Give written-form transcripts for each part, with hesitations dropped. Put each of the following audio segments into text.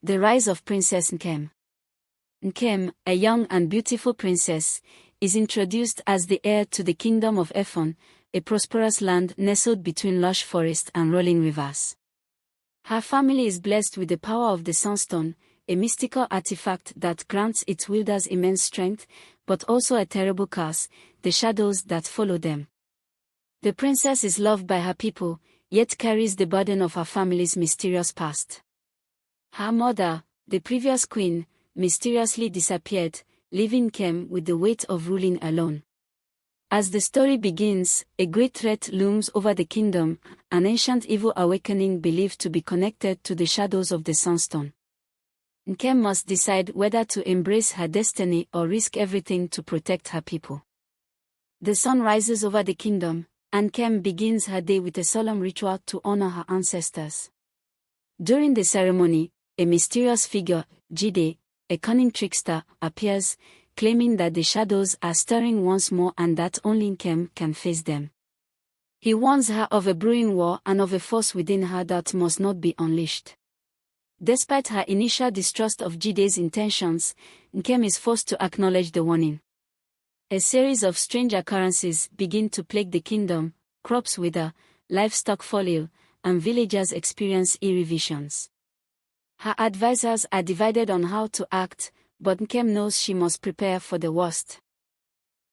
The rise of Princess Nkem. Nkem, a young and beautiful princess, is introduced as the heir to the Kingdom of Efon, a prosperous land nestled between lush forests and rolling rivers. Her family is blessed with the power of the Sunstone, a mystical artifact that grants its wielders immense strength, but also a terrible curse, the shadows that follow them. The princess is loved by her people, yet carries the burden of her family's mysterious past. Her mother, the previous queen, mysteriously disappeared, leaving Nkem with the weight of ruling alone. As the story begins, a great threat looms over the kingdom, an ancient evil awakening believed to be connected to the shadows of the Sunstone. Nkem must decide whether to embrace her destiny or risk everything to protect her people. The sun rises over the kingdom, and Nkem begins her day with a solemn ritual to honor her ancestors. During the ceremony, a mysterious figure, Jide, a cunning trickster, appears, claiming that the shadows are stirring once more and that only Nkem can face them. He warns her of a brewing war and of a force within her that must not be unleashed. Despite her initial distrust of Jide's intentions, Nkem is forced to acknowledge the warning. A series of strange occurrences begin to plague the kingdom: crops wither, livestock fall ill, and villagers experience eerie visions. Her advisors are divided on how to act, but Nkem knows she must prepare for the worst.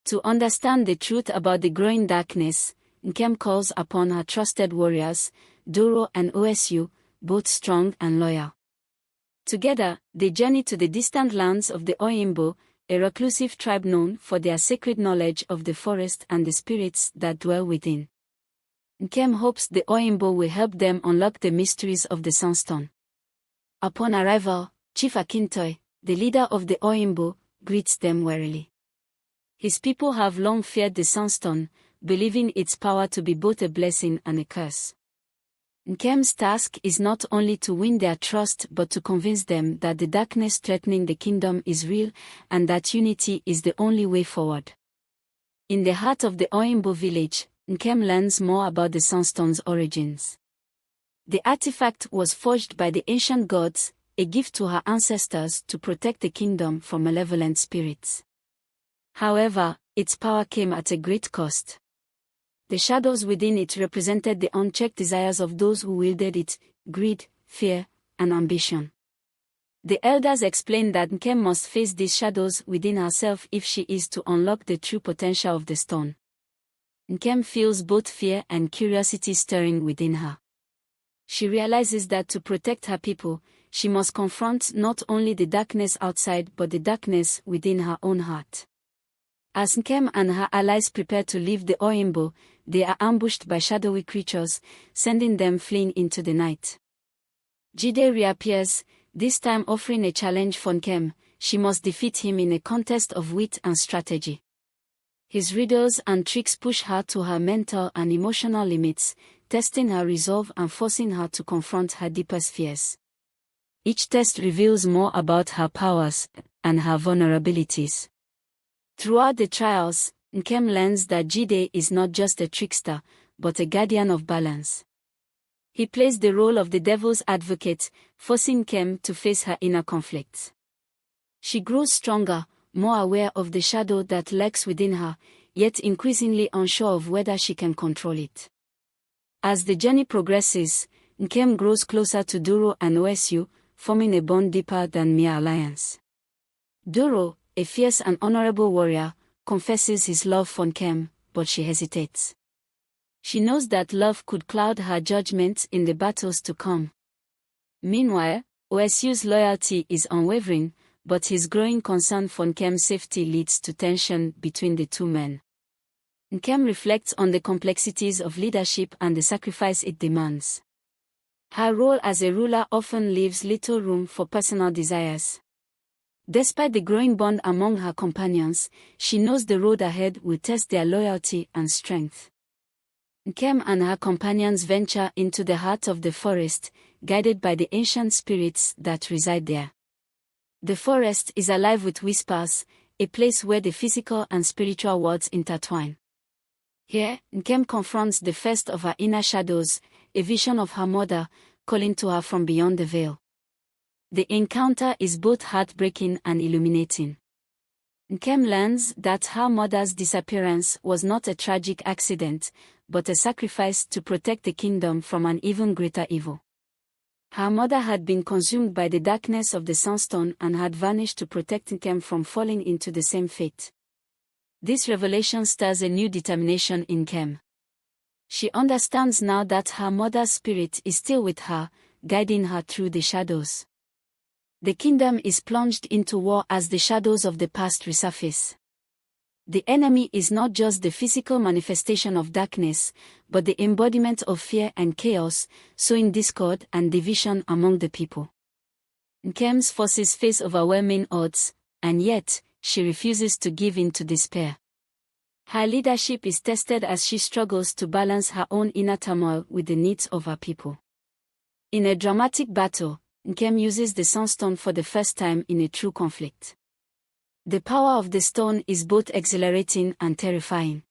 To understand the truth about the growing darkness, Nkem calls upon her trusted warriors, Doro and Osu, both strong and loyal. Together, they journey to the distant lands of the Oyimbo, a reclusive tribe known for their sacred knowledge of the forest and the spirits that dwell within. Nkem hopes the Oyimbo will help them unlock the mysteries of the Sunstone. Upon arrival, Chief Akintoy, the leader of the Oyimbo, greets them warily. His people have long feared the Sunstone, believing its power to be both a blessing and a curse. Nkem's task is not only to win their trust but to convince them that the darkness threatening the kingdom is real and that unity is the only way forward. In the heart of the Oyimbo village, Nkem learns more about the Sunstone's origins. The artifact was forged by the ancient gods, a gift to her ancestors to protect the kingdom from malevolent spirits. However, its power came at a great cost. The shadows within it represented the unchecked desires of those who wielded it: greed, fear, and ambition. The elders explained that Nkem must face these shadows within herself if she is to unlock the true potential of the stone. Nkem feels both fear and curiosity stirring within her. She realizes that to protect her people, she must confront not only the darkness outside but the darkness within her own heart. As Nkem and her allies prepare to leave the Oyimbo, they are ambushed by shadowy creatures, sending them fleeing into the night. Jide reappears, this time offering a challenge for Nkem. She must defeat him in a contest of wit and strategy. His riddles and tricks push her to her mental and emotional limits, testing her resolve and forcing her to confront her deepest fears. Each test reveals more about her powers and her vulnerabilities. Throughout the trials, Nkem learns that Jide is not just a trickster, but a guardian of balance. He plays the role of the devil's advocate, forcing Nkem to face her inner conflicts. She grows stronger, more aware of the shadow that lurks within her, yet increasingly unsure of whether she can control it. As the journey progresses, Nkem grows closer to Doro and Osu, forming a bond deeper than mere alliance. Doro, a fierce and honorable warrior, confesses his love for Nkem, but she hesitates. She knows that love could cloud her judgment in the battles to come. Meanwhile, Osu's loyalty is unwavering, but his growing concern for Nkem's safety leads to tension between the two men. Nkem reflects on the complexities of leadership and the sacrifice it demands. Her role as a ruler often leaves little room for personal desires. Despite the growing bond among her companions, she knows the road ahead will test their loyalty and strength. Nkem and her companions venture into the heart of the forest, guided by the ancient spirits that reside there. The forest is alive with whispers, a place where the physical and spiritual worlds intertwine. Here, Nkem confronts the first of her inner shadows, a vision of her mother, calling to her from beyond the veil. The encounter is both heartbreaking and illuminating. Nkem learns that her mother's disappearance was not a tragic accident, but a sacrifice to protect the kingdom from an even greater evil. Her mother had been consumed by the darkness of the Sunstone and had vanished to protect Nkem from falling into the same fate. This revelation stirs a new determination in Nkem. She understands now that her mother's spirit is still with her, guiding her through the shadows. The kingdom is plunged into war as the shadows of the past resurface. The enemy is not just the physical manifestation of darkness, but the embodiment of fear and chaos, sowing discord and division among the people. Nkem's forces face overwhelming odds, and yet, she refuses to give in to despair. Her leadership is tested as she struggles to balance her own inner turmoil with the needs of her people. In a dramatic battle, Nkem uses the Sunstone for the first time in a true conflict. The power of the stone is both exhilarating and terrifying.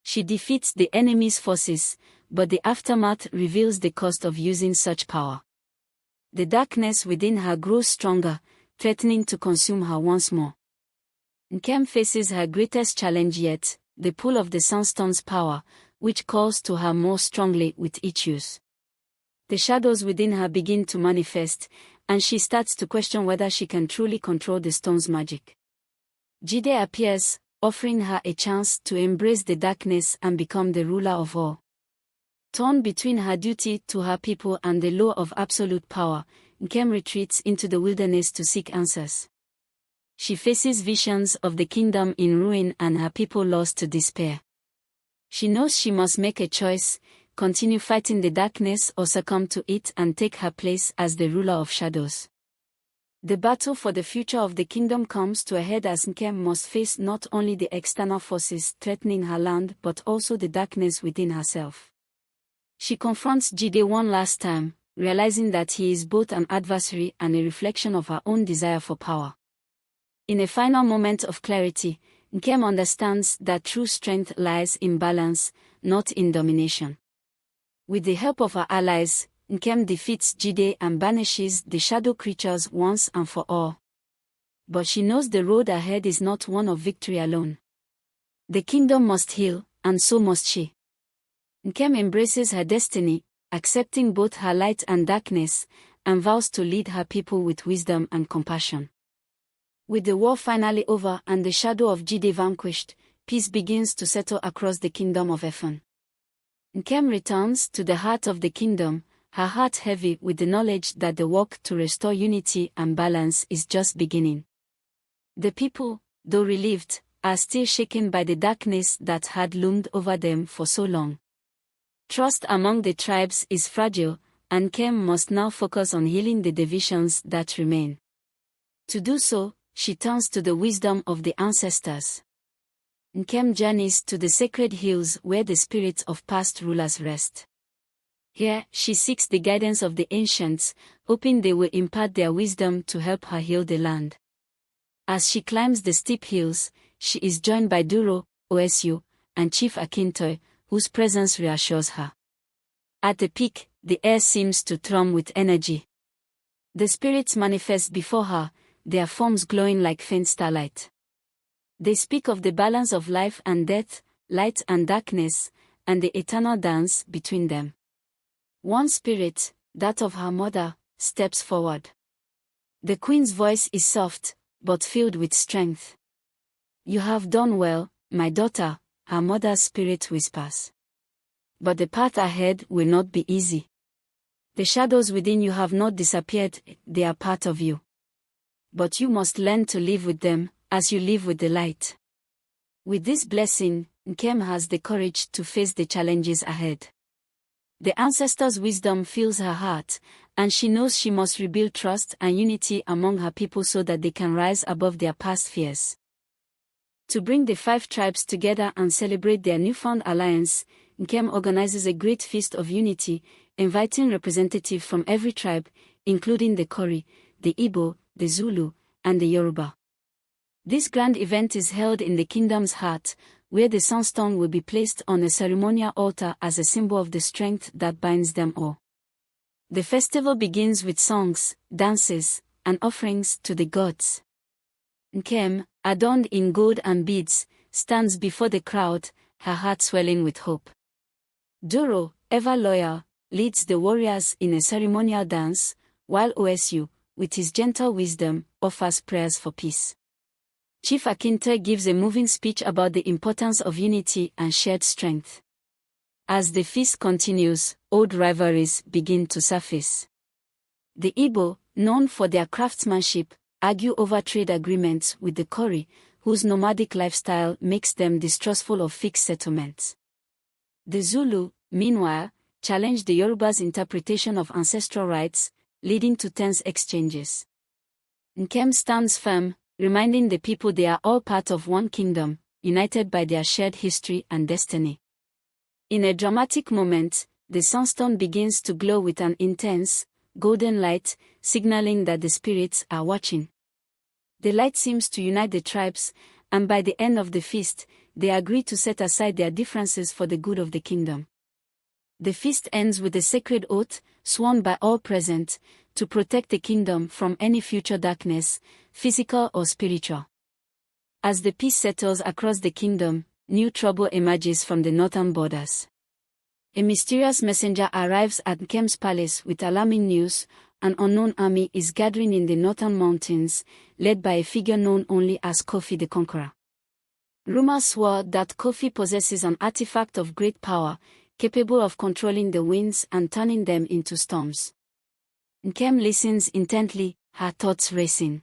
She defeats the enemy's forces, but the aftermath reveals the cost of using such power. The darkness within her grows stronger, threatening to consume her once more. Nkem faces her greatest challenge yet, the pull of the Sunstone's power, which calls to her more strongly with each use. The shadows within her begin to manifest, and she starts to question whether she can truly control the stone's magic. Jide appears, offering her a chance to embrace the darkness and become the ruler of all. Torn between her duty to her people and the law of absolute power, Nkem retreats into the wilderness to seek answers. She faces visions of the kingdom in ruin and her people lost to despair. She knows she must make a choice, continue fighting the darkness or succumb to it and take her place as the ruler of shadows. The battle for the future of the kingdom comes to a head as Nkem must face not only the external forces threatening her land but also the darkness within herself. She confronts Jide one last time, realizing that he is both an adversary and a reflection of her own desire for power. In a final moment of clarity, Nkem understands that true strength lies in balance, not in domination. With the help of her allies, Nkem defeats Jide and banishes the shadow creatures once and for all. But she knows the road ahead is not one of victory alone. The kingdom must heal, and so must she. Nkem embraces her destiny, accepting both her light and darkness, and vows to lead her people with wisdom and compassion. With the war finally over and the shadow of Jide vanquished, peace begins to settle across the Kingdom of Efon. Nkem returns to the heart of the kingdom, her heart heavy with the knowledge that the work to restore unity and balance is just beginning. The people, though relieved, are still shaken by the darkness that had loomed over them for so long. Trust among the tribes is fragile, and Nkem must now focus on healing the divisions that remain. To do so, she turns to the wisdom of the ancestors. Nkem journeys to the sacred hills where the spirits of past rulers rest. Here, she seeks the guidance of the ancients, hoping they will impart their wisdom to help her heal the land. As she climbs the steep hills, she is joined by Duro, Osu, and Chief Akintoy, whose presence reassures her. At the peak, the air seems to thrum with energy. The spirits manifest before her, their forms glowing like faint starlight. They speak of the balance of life and death, light and darkness, and the eternal dance between them. One spirit, that of her mother, steps forward. The queen's voice is soft, but filled with strength. "You have done well, my daughter," her mother's spirit whispers. "But the path ahead will not be easy. The shadows within you have not disappeared, they are part of you. But you must learn to live with them, as you live with the light." With this blessing, Nkem has the courage to face the challenges ahead. The ancestors' wisdom fills her heart, and she knows she must rebuild trust and unity among her people so that they can rise above their past fears. To bring the 5 tribes together and celebrate their newfound alliance, Nkem organizes a great feast of unity, inviting representatives from every tribe, including the Kori, the Igbo, the Zulu, and the Yoruba. This grand event is held in the kingdom's heart, where the Sunstone will be placed on a ceremonial altar as a symbol of the strength that binds them all. The festival begins with songs, dances, and offerings to the gods. Nkem, adorned in gold and beads, stands before the crowd, her heart swelling with hope. Duro, ever loyal, leads the warriors in a ceremonial dance, while Osu, with his gentle wisdom, offers prayers for peace. Chief Akinte gives a moving speech about the importance of unity and shared strength. As the feast continues, old rivalries begin to surface. The Igbo, known for their craftsmanship, argue over trade agreements with the Kori, whose nomadic lifestyle makes them distrustful of fixed settlements. The Zulu, meanwhile, challenge the Yoruba's interpretation of ancestral rights, leading to tense exchanges. Nkem stands firm, reminding the people they are all part of one kingdom, united by their shared history and destiny. In a dramatic moment, the Sunstone begins to glow with an intense, golden light, signaling that the spirits are watching. The light seems to unite the tribes, and by the end of the feast, they agree to set aside their differences for the good of the kingdom. The feast ends with a sacred oath, sworn by all present, to protect the kingdom from any future darkness, physical or spiritual. As the peace settles across the kingdom, new trouble emerges from the northern borders. A mysterious messenger arrives at Nkem's palace with alarming news. An unknown army is gathering in the northern mountains, led by a figure known only as Kofi the Conqueror. Rumors swirl that Kofi possesses an artifact of great power, capable of controlling the winds and turning them into storms. Nkem listens intently, her thoughts racing.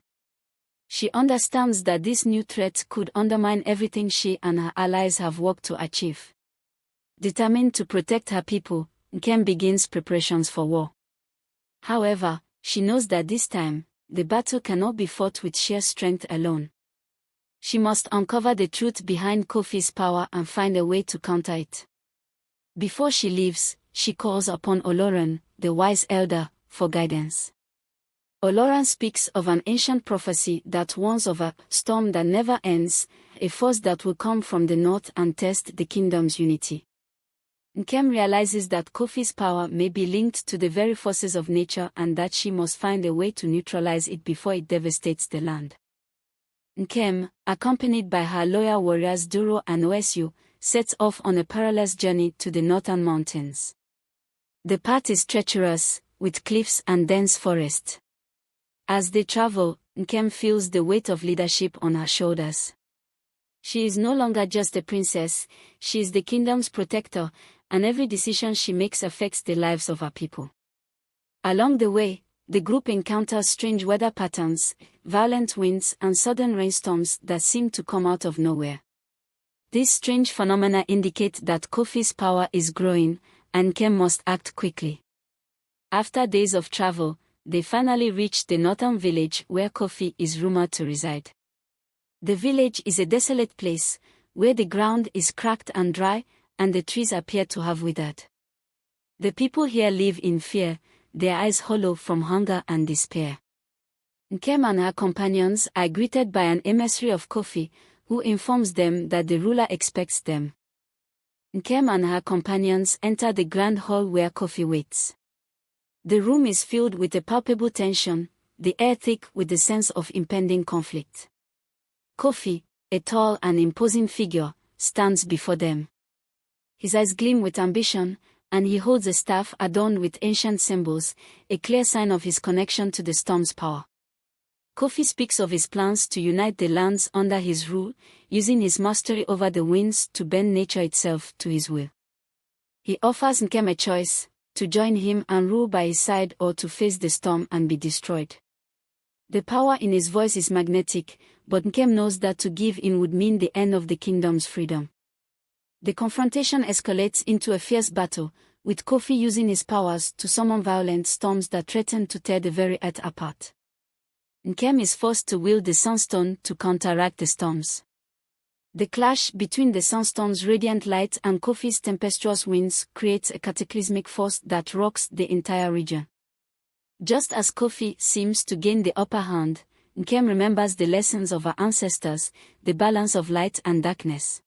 She understands that this new threat could undermine everything she and her allies have worked to achieve. Determined to protect her people, Nkem begins preparations for war. However, she knows that this time, the battle cannot be fought with sheer strength alone. She must uncover the truth behind Kofi's power and find a way to counter it. Before she leaves, she calls upon Oloran, the wise elder, for guidance. Oloran speaks of an ancient prophecy that warns of a storm that never ends, a force that will come from the north and test the kingdom's unity. Nkem realizes that Kofi's power may be linked to the very forces of nature and that she must find a way to neutralize it before it devastates the land. Nkem, accompanied by her loyal warriors Duro and Osu, sets off on a perilous journey to the northern mountains. The path is treacherous, with cliffs and dense forest. As they travel, Nkem feels the weight of leadership on her shoulders. She is no longer just a princess, she is the kingdom's protector, and every decision she makes affects the lives of her people. Along the way, the group encounters strange weather patterns, violent winds, and sudden rainstorms that seem to come out of nowhere. These strange phenomena indicate that Kofi's power is growing, and Nkem must act quickly. After days of travel, they finally reach the northern village where Kofi is rumored to reside. The village is a desolate place, where the ground is cracked and dry, and the trees appear to have withered. The people here live in fear, their eyes hollow from hunger and despair. Nkem and her companions are greeted by an emissary of Kofi, who informs them that the ruler expects them. Nkem and her companions enter the grand hall where Kofi waits. The room is filled with a palpable tension, the air thick with the sense of impending conflict. Kofi, a tall and imposing figure, stands before them. His eyes gleam with ambition, and he holds a staff adorned with ancient symbols, a clear sign of his connection to the storm's power. Kofi speaks of his plans to unite the lands under his rule, using his mastery over the winds to bend nature itself to his will. He offers Nkem a choice, to join him and rule by his side or to face the storm and be destroyed. The power in his voice is magnetic, but Nkem knows that to give in would mean the end of the kingdom's freedom. The confrontation escalates into a fierce battle, with Kofi using his powers to summon violent storms that threaten to tear the very earth apart. Nkem is forced to wield the Sunstone to counteract the storms. The clash between the Sunstone's radiant light and Kofi's tempestuous winds creates a cataclysmic force that rocks the entire region. Just as Kofi seems to gain the upper hand, Nkem remembers the lessons of her ancestors, the balance of light and darkness.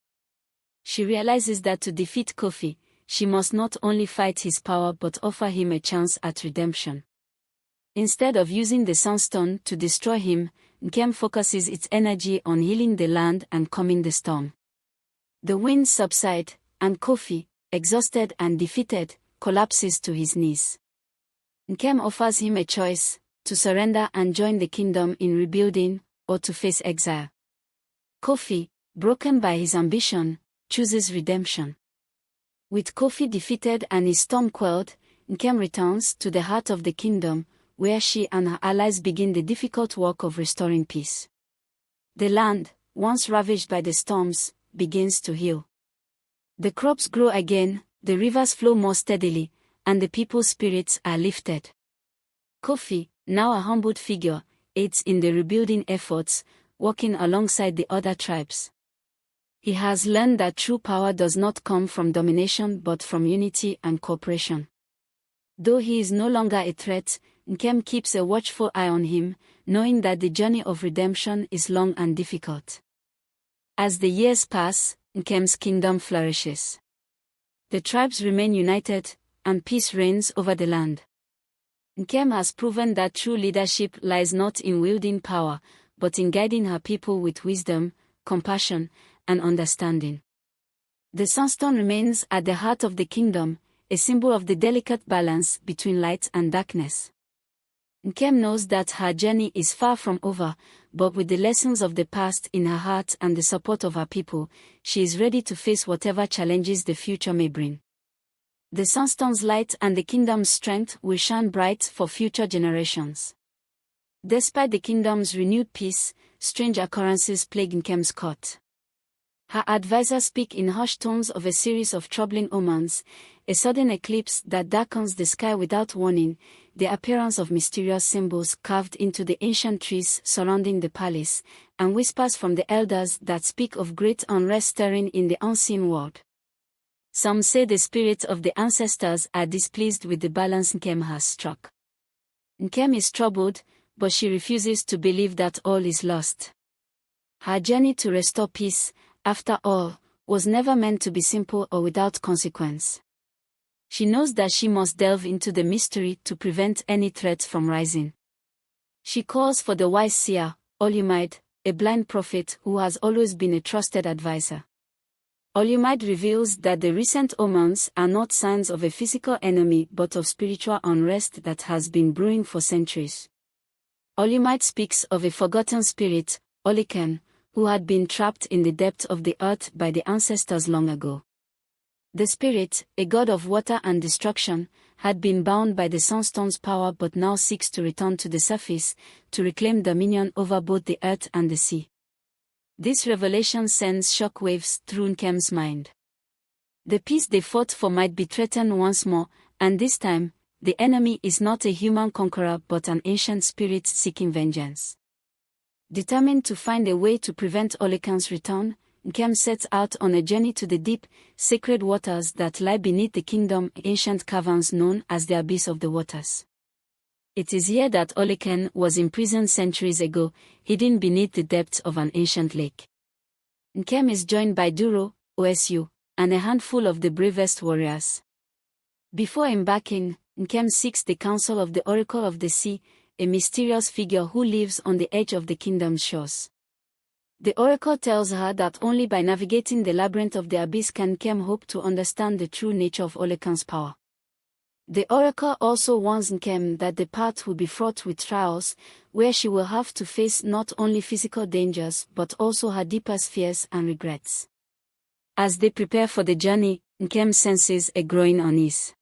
She realizes that to defeat Kofi, she must not only fight his power but offer him a chance at redemption. Instead of using the Sunstone to destroy him, Nkem focuses its energy on healing the land and calming the storm. The winds subside, and Kofi, exhausted and defeated, collapses to his knees. Nkem offers him a choice: to surrender and join the kingdom in rebuilding, or to face exile. Kofi, broken by his ambition, chooses redemption. With Kofi defeated and his storm quelled, Nkem returns to the heart of the kingdom, where she and her allies begin the difficult work of restoring peace. The land, once ravaged by the storms, begins to heal. The crops grow again, the rivers flow more steadily, and the people's spirits are lifted. Kofi, now a humbled figure, aids in the rebuilding efforts, working alongside the other tribes. He has learned that true power does not come from domination but from unity and cooperation. Though he is no longer a threat, Nkem keeps a watchful eye on him, knowing that the journey of redemption is long and difficult. As the years pass, Nkem's kingdom flourishes. The tribes remain united, and peace reigns over the land. Nkem has proven that true leadership lies not in wielding power, but in guiding her people with wisdom, compassion, and understanding. The Sunstone remains at the heart of the kingdom, a symbol of the delicate balance between light and darkness. Nkem knows that her journey is far from over, but with the lessons of the past in her heart and the support of her people, she is ready to face whatever challenges the future may bring. The Sunstone's light and the kingdom's strength will shine bright for future generations. Despite the kingdom's renewed peace, strange occurrences plague Nkem's court. Her advisors speak in hushed tones of a series of troubling omens: a sudden eclipse that darkens the sky without warning, the appearance of mysterious symbols carved into the ancient trees surrounding the palace, and whispers from the elders that speak of great unrest stirring in the unseen world. Some say the spirits of the ancestors are displeased with the balance Nkem has struck. Nkem is troubled, but she refuses to believe that all is lost. Her journey to restore peace, after all, was never meant to be simple or without consequence. She knows that she must delve into the mystery to prevent any threats from rising. She calls for the wise seer, Olumide, a blind prophet who has always been a trusted advisor. Olumide reveals that the recent omens are not signs of a physical enemy but of spiritual unrest that has been brewing for centuries. Olumide speaks of a forgotten spirit, Oliken, who had been trapped in the depth of the earth by the ancestors long ago. The spirit, a god of water and destruction, had been bound by the Sunstone's power but now seeks to return to the surface, to reclaim dominion over both the earth and the sea. This revelation sends shockwaves through Nkem's mind. The peace they fought for might be threatened once more, and this time, the enemy is not a human conqueror but an ancient spirit seeking vengeance. Determined to find a way to prevent Olekan's return, Nkem sets out on a journey to the deep, sacred waters that lie beneath the kingdom, ancient caverns known as the Abyss of the Waters. It is here that Olekan was imprisoned centuries ago, hidden beneath the depths of an ancient lake. Nkem is joined by Duro, Osu, and a handful of the bravest warriors. Before embarking, Nkem seeks the counsel of the Oracle of the Sea, a mysterious figure who lives on the edge of the kingdom's shores. The oracle tells her that only by navigating the labyrinth of the abyss can Nkem hope to understand the true nature of Olekan's power. The oracle also warns Nkem that the path will be fraught with trials, where she will have to face not only physical dangers but also her deepest fears and regrets. As they prepare for the journey, Nkem senses a growing unease.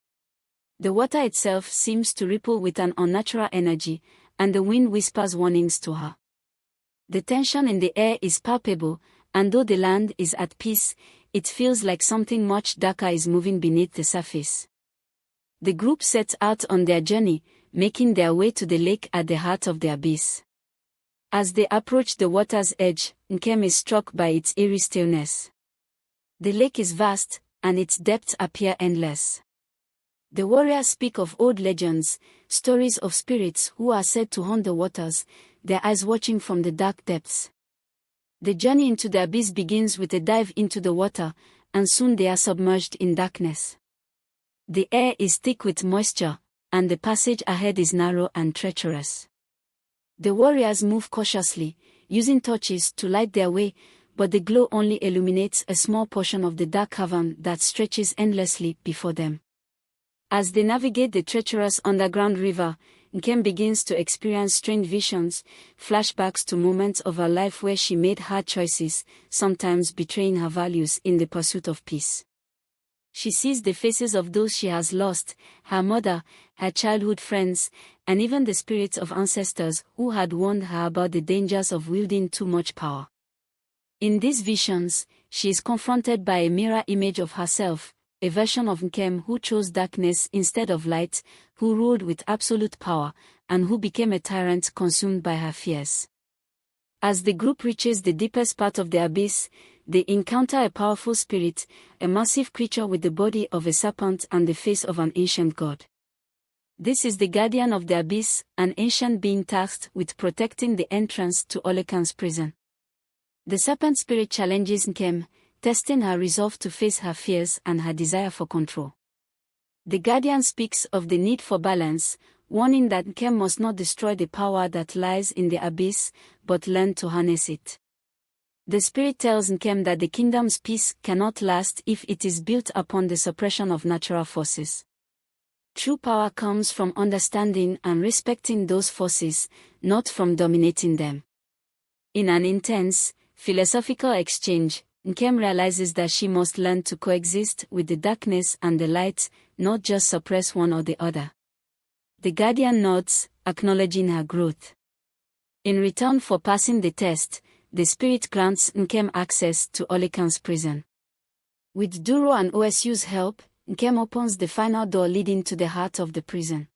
The water itself seems to ripple with an unnatural energy, and the wind whispers warnings to her. The tension in the air is palpable, and though the land is at peace, it feels like something much darker is moving beneath the surface. The group sets out on their journey, making their way to the lake at the heart of the abyss. As they approach the water's edge, Nkem is struck by its eerie stillness. The lake is vast, and its depths appear endless. The warriors speak of old legends, stories of spirits who are said to haunt the waters, their eyes watching from the dark depths. The journey into the abyss begins with a dive into the water, and soon they are submerged in darkness. The air is thick with moisture, and the passage ahead is narrow and treacherous. The warriors move cautiously, using torches to light their way, but the glow only illuminates a small portion of the dark cavern that stretches endlessly before them. As they navigate the treacherous underground river, Nkem begins to experience strange visions, flashbacks to moments of her life where she made hard choices, sometimes betraying her values in the pursuit of peace. She sees the faces of those she has lost, her mother, her childhood friends, and even the spirits of ancestors who had warned her about the dangers of wielding too much power. In these visions, she is confronted by a mirror image of herself, a version of Nkem who chose darkness instead of light, who ruled with absolute power, and who became a tyrant consumed by her fears. As the group reaches the deepest part of the abyss, they encounter a powerful spirit, a massive creature with the body of a serpent and the face of an ancient god. This is the guardian of the abyss, an ancient being tasked with protecting the entrance to Olekan's prison. The serpent spirit challenges Nkem, testing her resolve to face her fears and her desire for control. The guardian speaks of the need for balance, warning that Nkem must not destroy the power that lies in the abyss, but learn to harness it. The spirit tells Nkem that the kingdom's peace cannot last if it is built upon the suppression of natural forces. True power comes from understanding and respecting those forces, not from dominating them. In an intense, philosophical exchange, Nkem realizes that she must learn to coexist with the darkness and the light, not just suppress one or the other. The guardian nods, acknowledging her growth. In return for passing the test, the spirit grants Nkem access to Olekan's prison. With Duro and Osu's help, Nkem opens the final door leading to the heart of the prison.